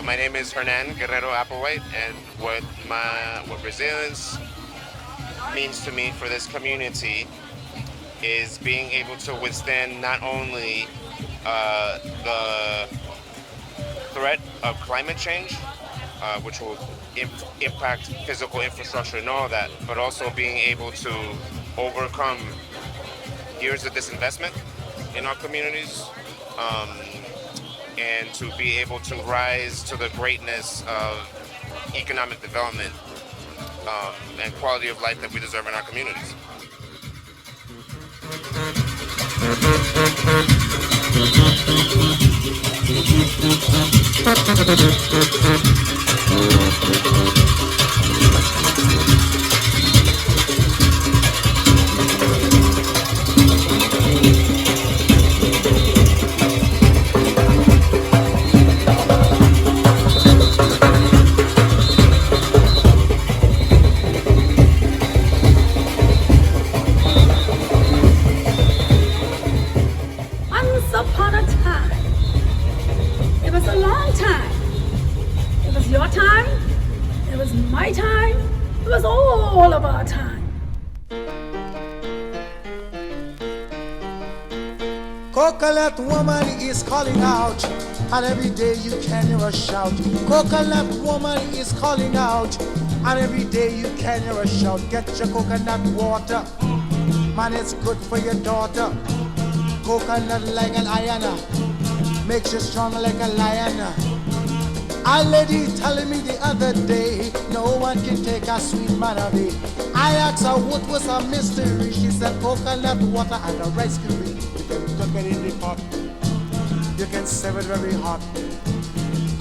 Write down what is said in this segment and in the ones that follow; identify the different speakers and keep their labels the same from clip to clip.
Speaker 1: my name is Hernan Guerrero Applewhite, and what resilience means to me for this community is being able to withstand not only the threat of climate change, which will impact physical infrastructure and all that, but also being able to overcome years of disinvestment in our communities, and to be able to rise to the greatness of economic development and quality of life that we deserve in our communities.
Speaker 2: Once upon a time, it was a long time. It was your time, it was my time, it was all of our time.
Speaker 3: Coconut woman is calling out, and every day you can hear a shout. Coconut woman is calling out, and every day you can hear a shout. Get your coconut water, man, it's good for your daughter. Coconut like an iron, makes you strong like a lion. A lady telling me the other day, no one can take a sweet man away. I asked her what was her mystery. She said coconut water and a rice curry. You can cook it in the pot, you can serve it very hot.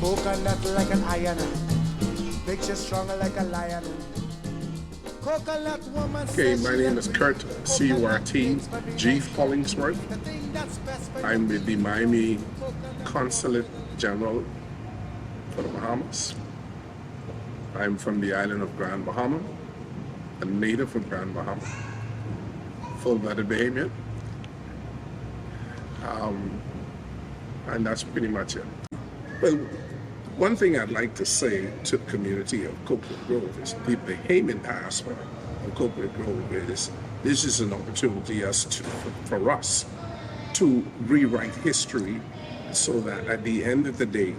Speaker 3: Coconut like an iron, makes you stronger like a lion. Coconut woman.
Speaker 4: Okay, my name is Kurt C-U-R-T G. Hollingsworth. I'm with the Miami Consulate General for the Bahamas. I'm from the island of Grand Bahama, a native of Grand Bahama, full-blooded Bahamian. And that's pretty much it. Well, one thing I'd like to say to the community of Coconut Grove is the Bahamian diaspora of Coconut Grove is this is an opportunity for us to rewrite history so that at the end of the day,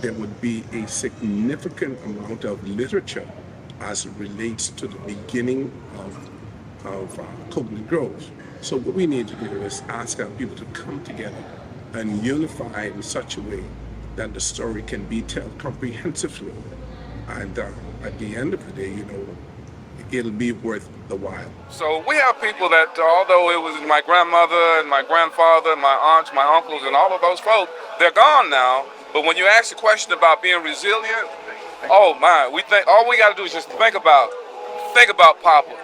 Speaker 4: there would be a significant amount of literature as it relates to the beginning of Coconut Grove. So what we need to do is ask our people to come together and unify in such a way that the story can be told comprehensively. And at the end of the day, it'll be worth the while.
Speaker 5: So we have people that, although it was my grandmother and my grandfather, my aunts, my uncles, and all of those folk, they're gone now. But when you ask the question about being resilient, oh my, all we got to do is just think about Papa.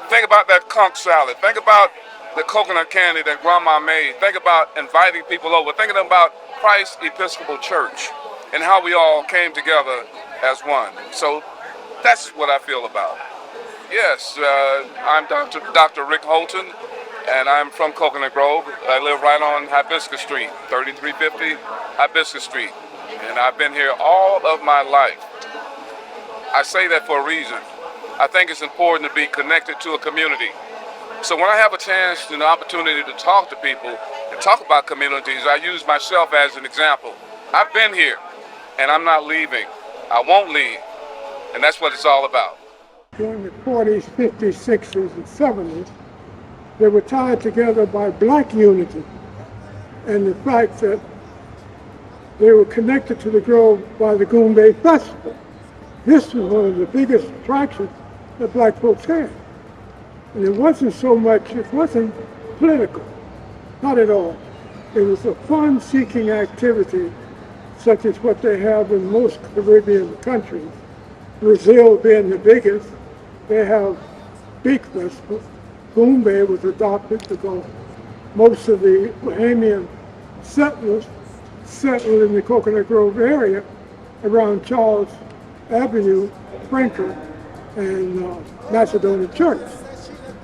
Speaker 5: Think about that conch salad. Think about the coconut candy that Grandma made. Think about inviting people over. Thinking about Christ Episcopal Church and how we all came together as one. So that's what I feel about. Yes, I'm Dr. Rick Holton, and I'm from Coconut Grove. I live right on Hibiscus Street, 3350 Hibiscus Street. And I've been here all of my life. I say that for a reason. I think it's important to be connected to a community. So when I have a chance and an opportunity to talk to people and talk about communities, I use myself as an example. I've been here, and I'm not leaving. I won't leave, and that's what it's all about.
Speaker 6: During the 40s, 50s, 60s, and 70s, they were tied together by black unity and the fact that they were connected to the Grove by the Goombay Festival. This was one of the biggest attractions that black folks had. And it wasn't political, not at all. It was a fun-seeking activity, such as what they have in most Caribbean countries. Brazil being the biggest, they have big festivals. Goombay was adopted because most of the Bahamian settlers settled in the Coconut Grove area around Charles Avenue, Franklin, and Macedonia Church.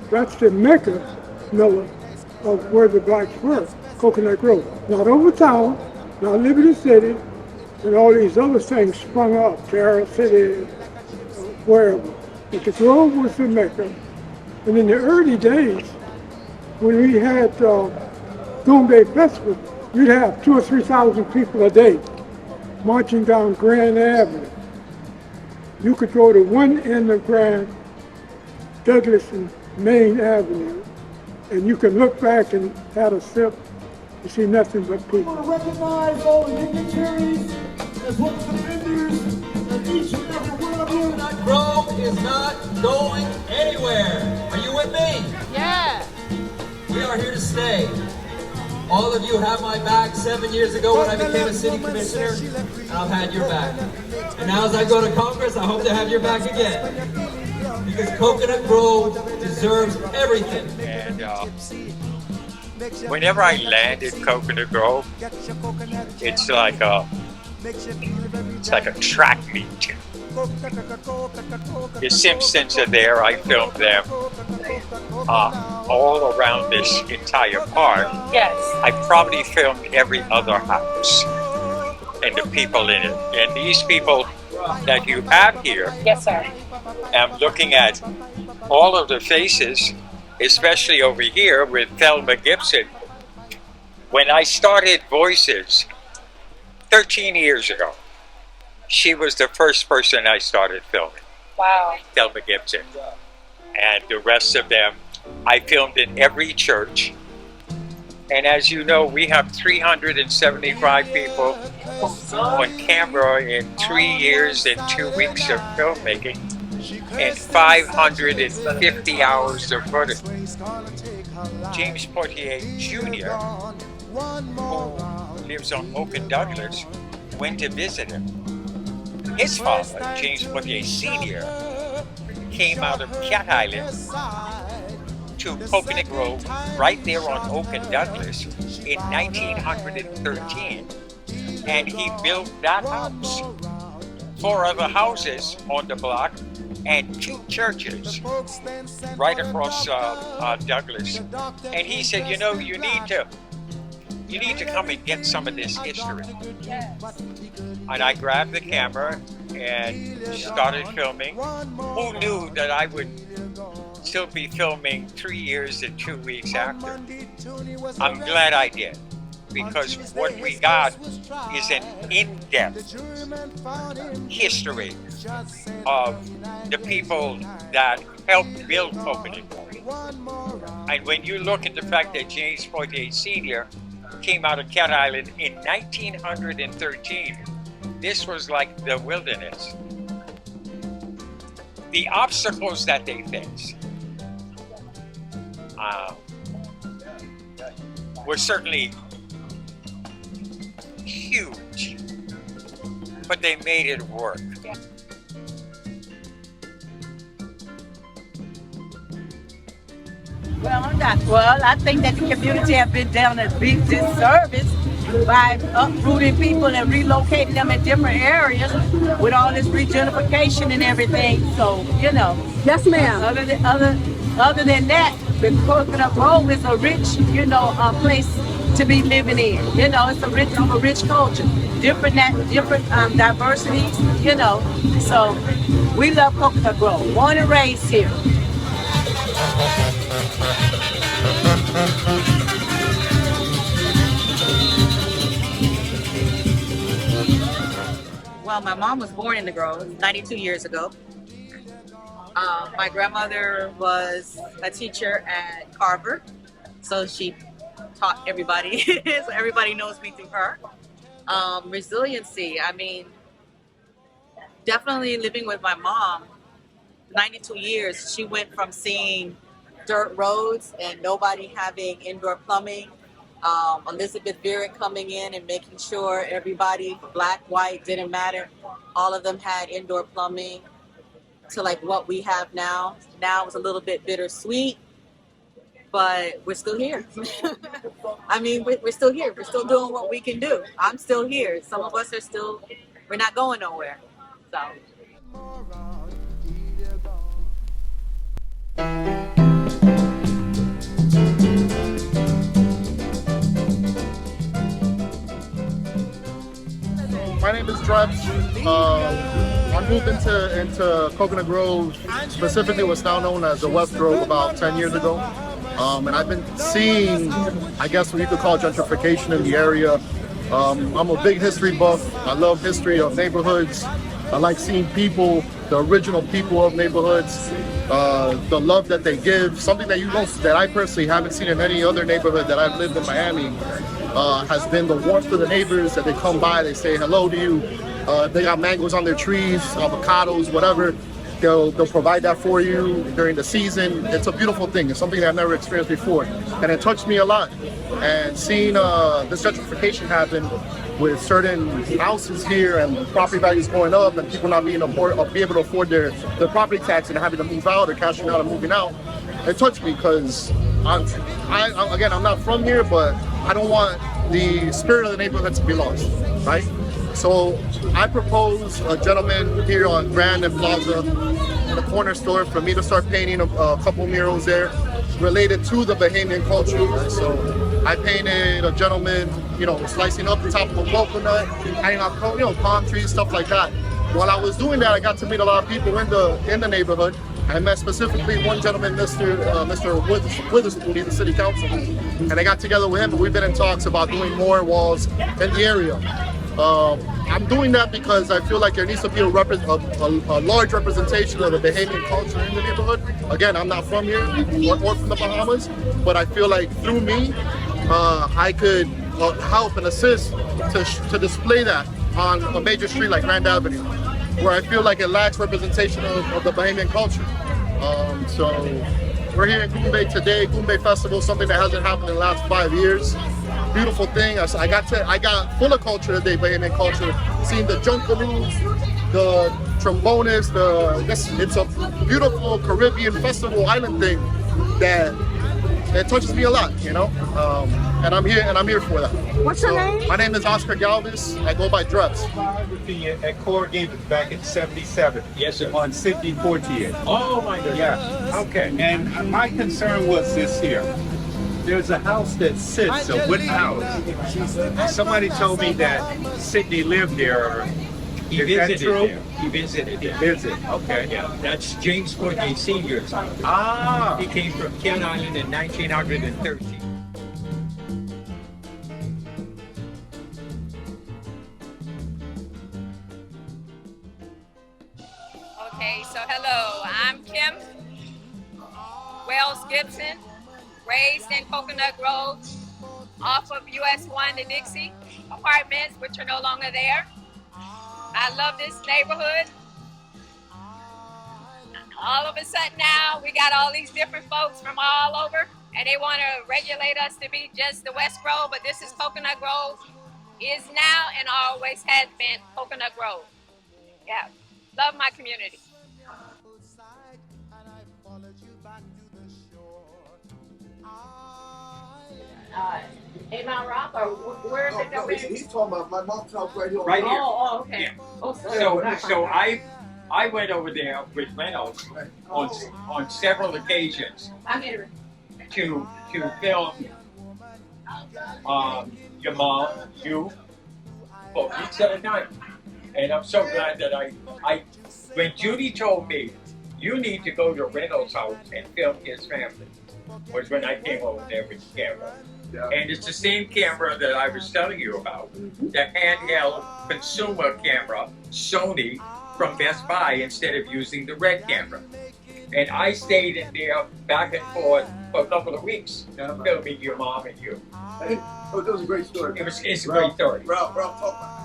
Speaker 6: That's the mecca, Mellon, of where the blacks were, Coconut Grove. Not over town, not Liberty City, and all these other things sprung up, Carol City, wherever. But the Grove was the Mecca. And in the early days, when we had Goombay Festival, you'd have 2,000 or 3,000 people a day marching down Grand Avenue. You could go to one end of Grand, Douglas and Main Avenue, and you can look back and have a sip. You see nothing but people.
Speaker 7: I want to recognize all the dignitaries as well as the vendors and each and every one of you.
Speaker 8: That Grove is not going anywhere. Are you with me?
Speaker 9: Yeah.
Speaker 8: We are here to stay. All of you have my back 7 years ago when I became a city commissioner, and I've had your back. And now as I go to Congress, I hope to have your back again. Because Coconut Grove deserves everything.
Speaker 10: And whenever I land in Coconut Grove, it's like a track meet. The Simpsons are there. I filmed them all around this entire park.
Speaker 9: Yes.
Speaker 10: I probably filmed every other house and the people in it. And these people that you have here,
Speaker 9: Yes, sir.
Speaker 10: I'm looking at all of the faces, especially over here with Thelma Gibson. When I started Voices 13 years ago, she was the first person I started filming.
Speaker 9: Wow.
Speaker 10: Thelma Gibson. And the rest of them, I filmed in every church. And as you know, we have 375 people on camera in 3 years and 2 weeks of filmmaking and 550 hours of footage. James Portier Jr., who lives on Oak and Douglas, went to visit him. His father, James Portier Sr., came out of Cat Island to Coconut Grove, right there on Oak and Douglas, in 1913. And he built that house, 4 other houses on the block, and 2 churches right across Douglas. And he said, you know, you need to come and get some of this history. And I grabbed the camera and started filming. Who knew that I would still be filming 3 years and 2 weeks after? I'm glad I did, because what we got is an in-depth history of the people that helped build Coconut Grove. And when you look at the fact that James Portier Sr. came out of Cat Island in 1913, this was like the wilderness. The obstacles that they faced were certainly huge, but they made it work.
Speaker 9: Well, I think that the community have been done a big disservice by uprooting people and relocating them in different areas with all this regentrification and everything. So, you know.
Speaker 2: Yes, ma'am.
Speaker 9: Other than that, the Coconut Grove is a rich, place to be living in. You know, it's a rich culture, different diversities. So we love Coconut Grove. Born and raised here.
Speaker 11: Well, my mom was born in the Grove 92 years ago. My grandmother was a teacher at Carver, so she taught everybody. So everybody knows me through her. Resiliency, I mean, definitely living with my mom, 92 years, she went from seeing dirt roads and nobody having indoor plumbing. Elizabeth Virrick coming in and making sure everybody, black, white, didn't matter. All of them had indoor plumbing, to like what we have now. Now it's a little bit bittersweet, but we're still here. I mean, we're still here. We're still doing what we can do. I'm still here. Some of us are still, we're not going nowhere. So.
Speaker 12: my name is Dreps. I moved into Coconut Grove, specifically what's now known as the West Grove, about 10 years ago. And I've been seeing, I guess what you could call gentrification in the area. I'm a big history buff. I love history of neighborhoods. I like seeing people, the original people of neighborhoods, the love that they give. Something that that I personally haven't seen in any other neighborhood that I've lived in Miami has been the warmth of the neighbors, that they come by, they say hello to you. They got mangoes on their trees, avocados, whatever. They'll provide that for you during the season. It's a beautiful thing. It's something that I've never experienced before. And it touched me a lot. And seeing this gentrification happen with certain houses here and property values going up and people not being able to afford their property tax and having to move out or cashing out and moving out, it touched me because I'm not from here, but I don't want the spirit of the neighborhood to be lost, right? So I propose a gentleman here on Grand and Plaza in the corner store for me to start painting a couple murals there related to the Bahamian culture. Right? So I painted a gentleman, slicing up the top of a coconut, hanging out, palm trees, stuff like that. While I was doing that, I got to meet a lot of people in the neighborhood. I met specifically one gentleman, Mr. Witherspoon, he's the city council, and I got together with him, and we've been in talks about doing more walls in the area. I'm doing that because I feel like there needs to be a large representation of the Bahamian culture in the neighborhood. Again, I'm not from here or from the Bahamas, but I feel like through me, I could help and assist to display that on a major street like Grand Avenue, where I feel like it lacks representation of the Bahamian culture. So we're here in Goombay today, Goombay Festival, something that hasn't happened in the last 5 years. Beautiful thing. I got full of culture today, Bahamian culture. Seeing the Junkanoo, the trombonists, it's a beautiful Caribbean festival island thing that it touches me a lot, and I'm here for that.
Speaker 13: What's your name?
Speaker 12: My name is Oscar Galvis. I go by Dreps.
Speaker 14: At Corrigan back in '77. Yes, sir. On Sydney 48. Oh my God. Yeah. Okay. And my concern was this here. There's a house that sits, a wooden house. Somebody told me that Sydney lived there.
Speaker 10: He visited there. He visited there.
Speaker 14: Okay.
Speaker 10: Yeah, that's James Courtney Sr.'s house.
Speaker 14: Ah.
Speaker 10: He came from Ken Island in 1913.
Speaker 15: Okay, so hello, I'm Kim Wells Gibson, raised in Coconut Grove, off of US 1 to Dixie apartments, which are no longer there. I love this neighborhood. All of a sudden now, we got all these different folks from all over, and they want to regulate us to be just the West Grove, but this is Coconut Grove, is now and always has been Coconut Grove. Yeah, love my community. Am I wrong, or where is it going?
Speaker 16: He's talking about my mom's house right here.
Speaker 10: Right here.
Speaker 15: Oh, okay.
Speaker 10: Yeah.
Speaker 15: Oh, sorry.
Speaker 10: So I went over there with Reynolds on several occasions to film your mom, you, for weeks at a time. And I'm so glad that I when Judy told me, you need to go to Reynolds' house and film his family, was when I came over there with the camera. Yeah. And it's the same camera that I was telling you about, the handheld consumer camera, Sony, from Best Buy, instead of using the red camera. And I stayed in there back and forth for a couple of weeks, filming your mom and you.
Speaker 16: Hey, that was a great story.
Speaker 10: It's a great story.
Speaker 16: Ralph, talk about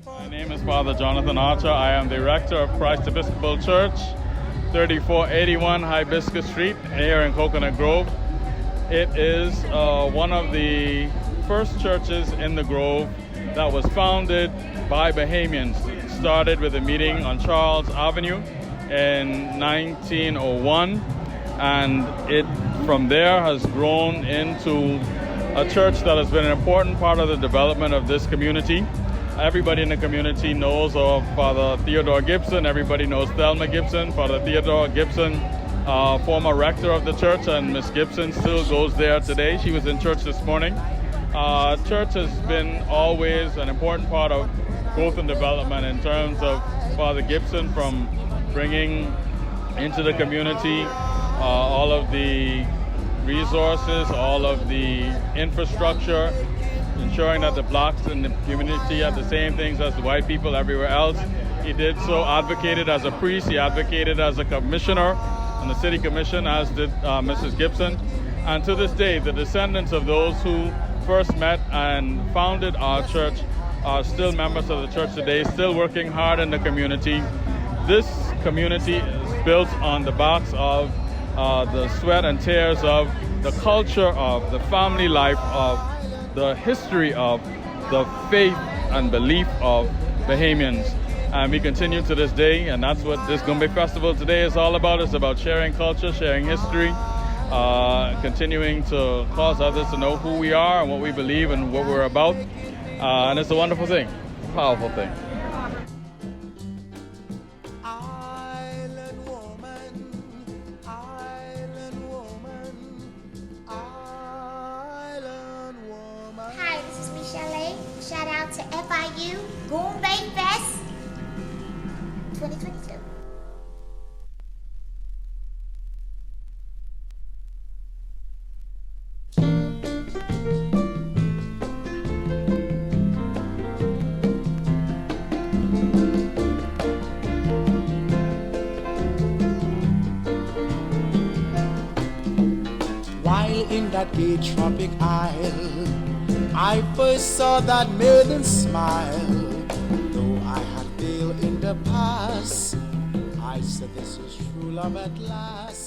Speaker 17: My name is Father Jonathan Archer. I am the rector of Christ Episcopal Church, 3481 Hibiscus Street here in Coconut Grove. It is one of the first churches in the Grove that was founded by Bahamians. It started with a meeting on Charles Avenue in 1901, and it from there has grown into a church that has been an important part of the development of this community. Everybody in the community knows of Father Theodore Gibson. Everybody knows Thelma Gibson. Father Theodore Gibson, former rector of the church, and Miss Gibson still goes there today. She was in church this morning. Church has been always an important part of growth and development in terms of Father Gibson, from bringing into the community all of the resources, all of the infrastructure, ensuring that the blacks in the community had the same things as the white people everywhere else. He did so, advocated as a priest, he advocated as a commissioner on the city commission, as did Mrs. Gibson. And to this day, the descendants of those who first met and founded our church are still members of the church today, still working hard in the community. This community is built on the backs of the sweat and tears of the culture of the family life of the history of the faith and belief of Bahamians. And we continue to this day, and that's what this Goombay Festival today is all about. It's about sharing culture, sharing history, continuing to cause others to know who we are and what we believe and what we're about. And it's a wonderful thing, a powerful thing.
Speaker 13: Hi, this is Michelle. Shout out to FIU Goombay Fest 2022.
Speaker 3: While in that gay tropic isle, I first saw that maiden smile. Though I had failed in the past, I said this is true love at last.